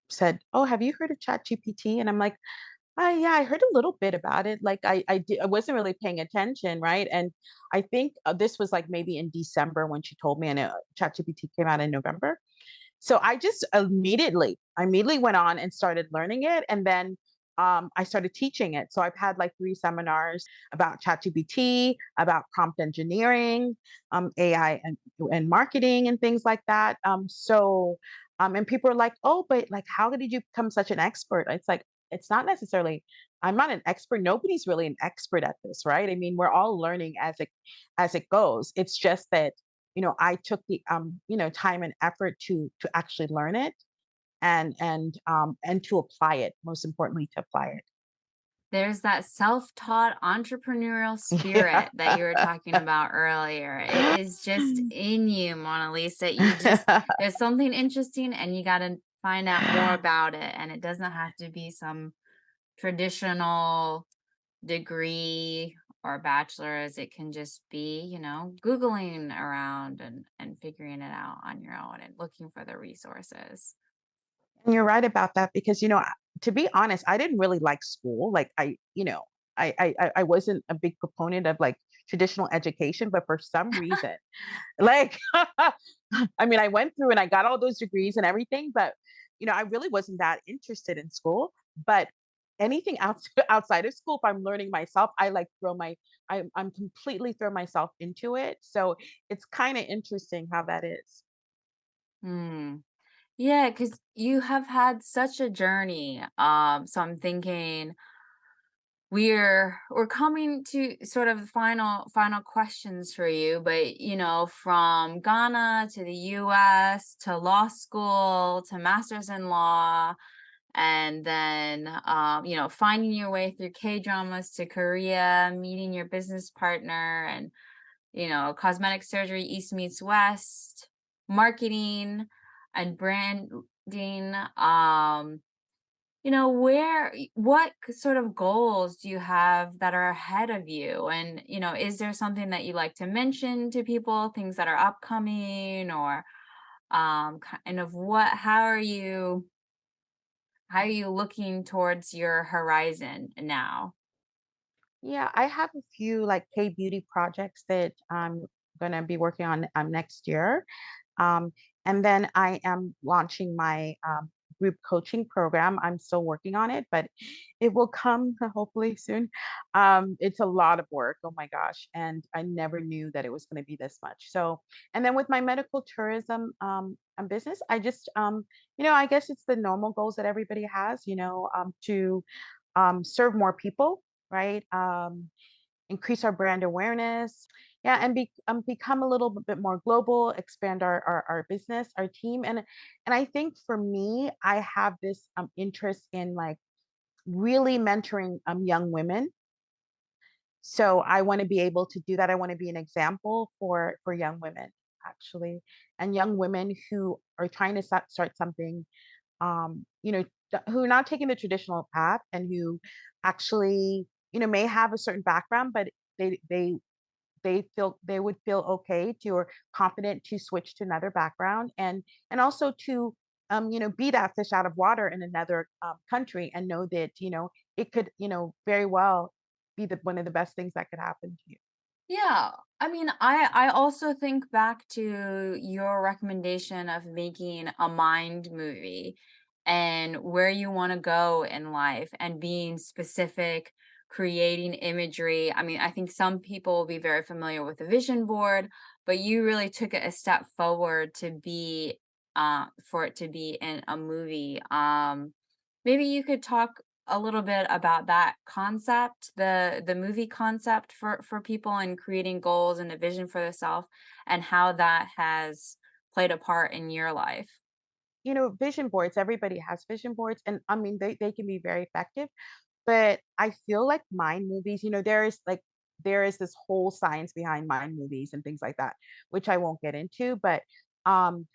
said, "Oh, have you heard of ChatGPT?" And I'm like, yeah, I heard a little bit about it. Like I wasn't really paying attention, right?" And I think this was like maybe in December when she told me, and ChatGPT came out in November. So I just immediately went on and started learning it, and then I started teaching it. So I've had like 3 seminars about ChatGPT, about prompt engineering, AI and marketing and things like that. And people are like, oh, but like, how did you become such an expert? It's like, it's not necessarily, I'm not an expert. Nobody's really an expert at this, right? I mean, we're all learning as it goes. It's just that, I took the time and effort to actually learn it and to apply it, most importantly, to apply it. There's that self-taught entrepreneurial Yeah. spirit that you were talking about earlier. It is just in you, Mona Lisa. You just there's something interesting and you gotta find out more about it. And it doesn't have to be some traditional degree or bachelor's. It can just be, Googling around and figuring it out on your own and looking for the resources. And you're right about that because, to be honest, I didn't really like school. Like I wasn't a big proponent of like traditional education, but for some reason, like, I mean, I went through and I got all those degrees and everything, but I really wasn't that interested in school. But anything outside of school, if I'm learning myself, I like I'm completely throw myself into it. So it's kind of interesting how that is. Hmm. Yeah, because you have had such a journey. So I'm thinking we're coming to sort of final questions for you, but from Ghana to the US to law school to masters in law, and then finding your way through K-dramas to Korea, meeting your business partner, and cosmetic surgery, East meets West, marketing and branding. What sort of goals do you have that are ahead of you? And, is there something that you like to mention to people, things that are upcoming, or kind of how are you looking towards your horizon now? Yeah, I have a few like K beauty projects that I'm gonna be working on next year. Um, and then I am launching my group coaching program. I'm still working on it, but it will come hopefully soon. It's a lot of work. Oh my gosh. And I never knew that it was going to be this much. So, and then with my medical tourism business, I guess it's the normal goals that everybody has, to serve more people, right? Increase our brand awareness, yeah, and become a little bit more global, expand our business, our team, and I think for me, I have this interest in like really mentoring young women. So I want to be able to do that. I want to be an example for young women actually, and young women who are trying to start something, um, you know, who are not taking the traditional path and who actually, may have a certain background, but they they they would feel okay to or confident to switch to another background and also to be that fish out of water in another country and know that it could very well be one of the best things that could happen to you. Yeah. I mean, I also think back to your recommendation of making a mind movie and where you want to go in life and being specific, creating imagery. I mean, I think some people will be very familiar with the vision board, but you really took it a step forward to be for it to be in a movie. Maybe you could talk a little bit about that concept, the movie concept for people and creating goals and a vision for themselves and how that has played a part in your life. Vision boards, everybody has vision boards and I mean they can be very effective. But I feel like mind movies, there is this whole science behind mind movies and things like that, which I won't get into. But um,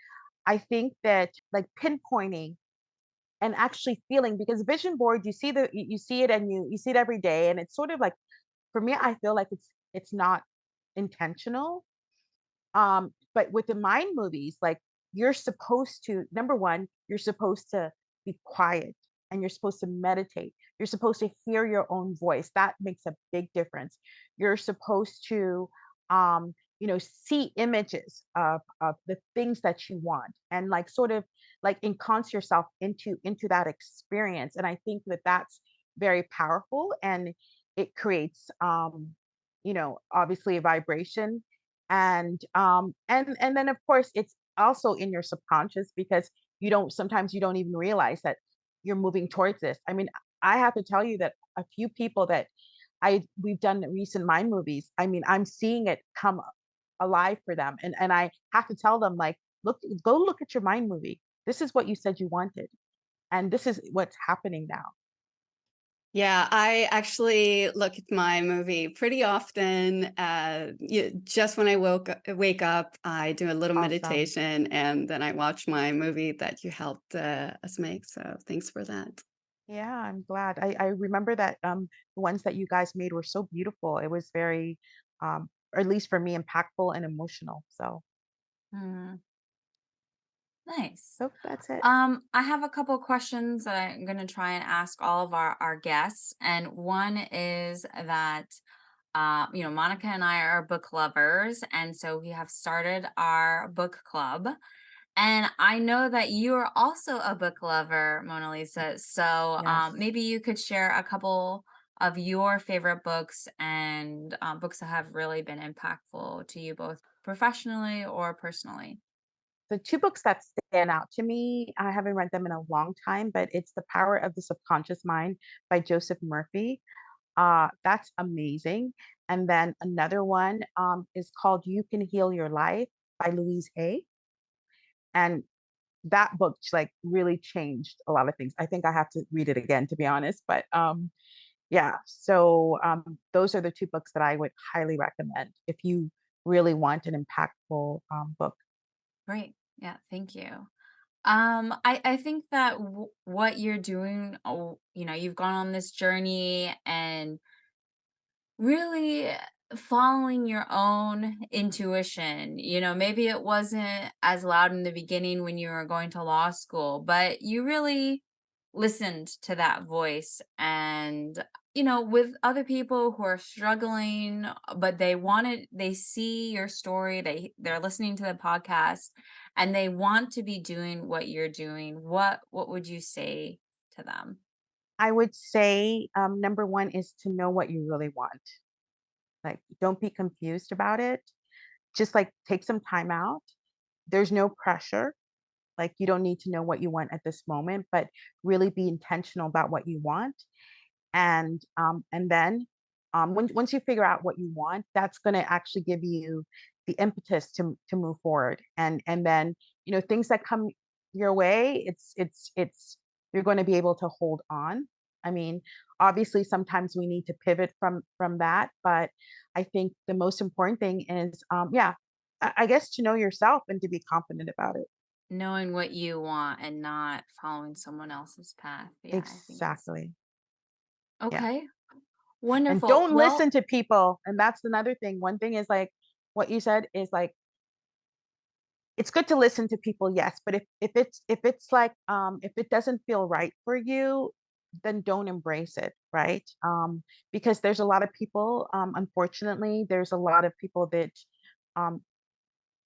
I think that like pinpointing and actually feeling because vision board, you see it and you see it every day, and it's sort of like for me, I feel like it's not intentional. But with the mind movies, like you're supposed to, number one, you're supposed to be quiet and you're supposed to meditate. You're supposed to hear your own voice. That makes a big difference. You're supposed to, see images of the things that you want and like sort of like ensconce yourself into that experience. And I think that that's very powerful, and it creates, obviously a vibration. And then of course it's also in your subconscious, because you don't even realize that you're moving towards this. I mean, I have to tell you that a few people that we've done recent mind movies, I mean, I'm seeing it come alive for them. And I have to tell them, like, go look at your mind movie. This is what you said you wanted. And this is what's happening now. Yeah, I actually look at my movie pretty often. Just when I wake up, I do a little Awesome. meditation, and then I watch my movie that you helped us make. So thanks for that. Yeah, I'm glad. I remember that the ones that you guys made were so beautiful. It was very, or at least for me, impactful and emotional. Mm, nice. So that's it. I have a couple questions that I'm going to try and ask all of our guests. And one is that, Monica and I are book lovers. And so we have started our book club. And I know that you are also a book lover, Mona Lisa. So Yes. maybe you could share a couple of your favorite books and books that have really been impactful to you, both professionally or personally. The two books that stand out to me, I haven't read them in a long time, but it's The Power of the Subconscious Mind by Joseph Murphy. That's amazing. And then another one is called You Can Heal Your Life by Louise Hay. And that book like really changed a lot of things. I think I have to read it again, to be honest. But yeah, so those are the two books that I would highly recommend if you really want an impactful book. Great. Yeah, thank you. I think that what you're doing, you've gone on this journey and really following your own intuition. Maybe it wasn't as loud in the beginning when you were going to law school, but you really listened to that voice. And, with other people who are struggling, but they see your story, they're listening to the podcast and they want to be doing what you're doing. What would you say to them? I would say number one is to know what you really want. Like, don't be confused about it. Just like take some time out. There's no pressure. Like, you don't need to know what you want at this moment, but really be intentional about what you want. And then once you figure out what you want, that's going to actually give you the impetus to move forward. And then things that come your way, it's you're going to be able to hold on. I mean, obviously sometimes we need to pivot from that, but I think the most important thing is yeah, I guess to know yourself and to be confident about it. Knowing what you want and not following someone else's path. Yeah, I think it's Exactly. Yeah. okay. And Wonderful. don't Well, listen to people. And that's another thing. One thing is like what you said is like it's good to listen to people, yes, but if it's like if it doesn't feel right for you, then don't embrace it, right? Because there's a lot of people, unfortunately, there's a lot of people that um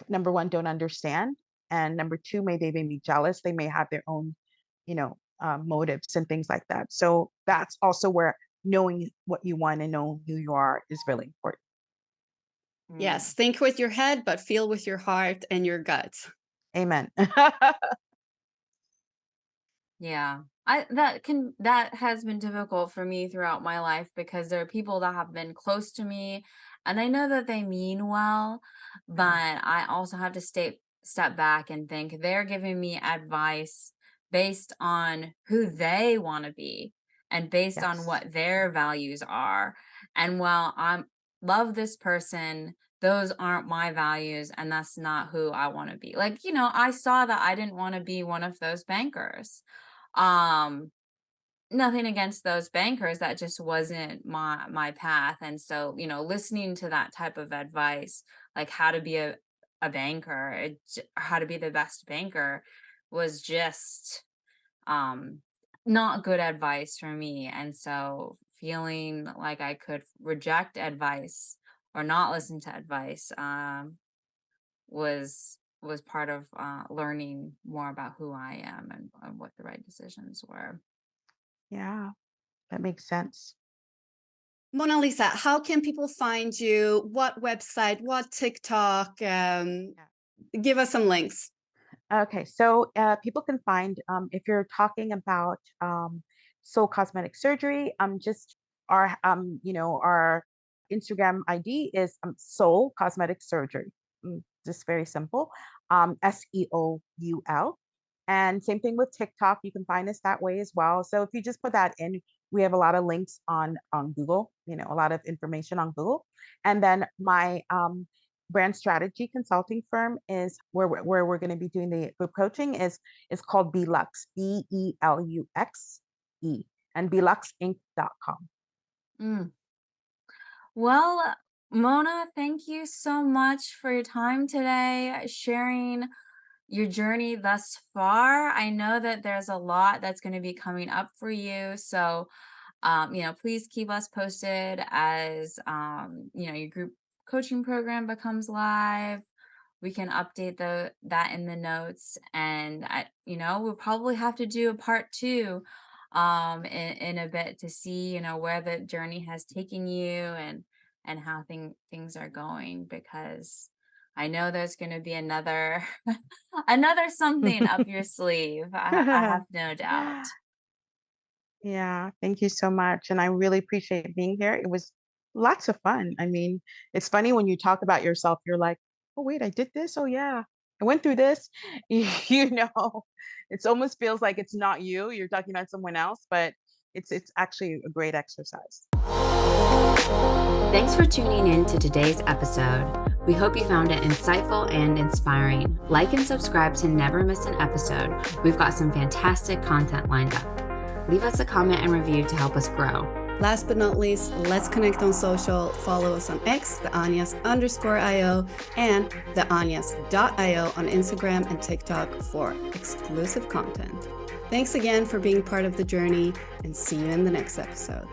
number one don't understand, and number two, they may be jealous, they may have their own, motives and things like that. So that's also where knowing what you want and knowing who you are is really important. mm, Yes, think with your head, but feel with your heart and your gut. Amen. yeah. That has been difficult for me throughout my life because there are people that have been close to me and I know that they mean well, but Yeah. I also have to step back and think they're giving me advice based on who they want to be and based on Yes. what their values are. And while I love this person, those aren't my values and that's not who I want to be. Like, I saw that I didn't want to be one of those bankers. um Nothing against those bankers, that just wasn't my path. And so, listening to that type of advice, like how to be a banker, how to be the best banker, was just um not good advice for me. And so feeling like I could reject advice or not listen to advice was part of learning more about who I am and what the right decisions were. Yeah. That makes sense. Mona Lisa, how can people find you? What website? What TikTok? Give us some links. Okay, so people can find if you're talking about Seoul Cosmetic Surgery, just our Instagram ID is Seoul Cosmetic Surgery. Just very simple. SEOUL. And same thing with TikTok. You can find us that way as well. So if you just put that in, we have a lot of links on Google. A lot of information on Google. And then my brand strategy consulting firm is where we're going to be doing the group coaching is called BeLuxe, BeLuxe, and BeLuxeInc.com. Mm. Well, Mona, thank you so much for your time today, sharing your journey thus far. I know that there's a lot that's going to be coming up for you. So, please keep us posted as, your group coaching program becomes live. We can update that in the notes, and we'll probably have to do a part two in a bit to see where the journey has taken you and how things are going, because I know there's going to be another another something up your sleeve. I have no doubt. Yeah, thank you so much. And I really appreciate being here. It was lots of fun. I mean, it's funny when you talk about yourself, you're like, oh, wait, I did this. Oh, yeah, I went through this. It almost feels like it's not you. You're talking about someone else, but it's actually a great exercise. Thanks for tuning in to today's episode. We hope you found it insightful and inspiring. Like and subscribe to never miss an episode. We've got some fantastic content lined up. Leave us a comment and review to help us grow. Last but not least, let's connect on social. Follow us on X, @Anyas_IO, and @Anyas.io on Instagram and TikTok for exclusive content. Thanks again for being part of the journey, and see you in the next episode.